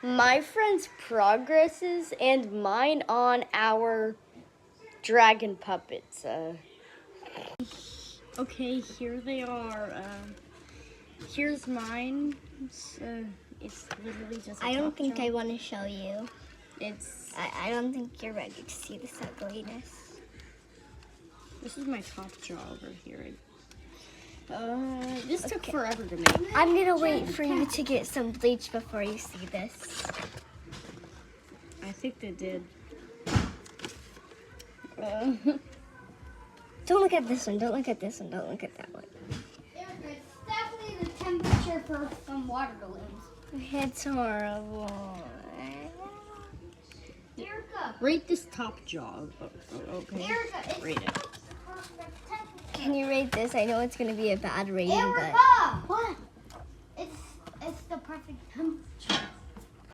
my friend's progresses and mine on our dragon puppets. Okay, here they are. Here's mine. It's literally just a I don't top think job. I want to show you. I I don't think you're ready to see this ugliness. This is my top jaw over here. This took forever to make. I'm gonna wait for you to get some bleach before you see this. I think they did. Don't look at this one. Don't look at this one. Don't look at that one. It's definitely the temperature for some water balloons. It's horrible. Erica, Rate this top jaw. Okay. Erica, it's Rate it. the perfect temperature. Can you rate this? I know it's gonna be a bad rating, Erica, but what? It's the perfect temperature.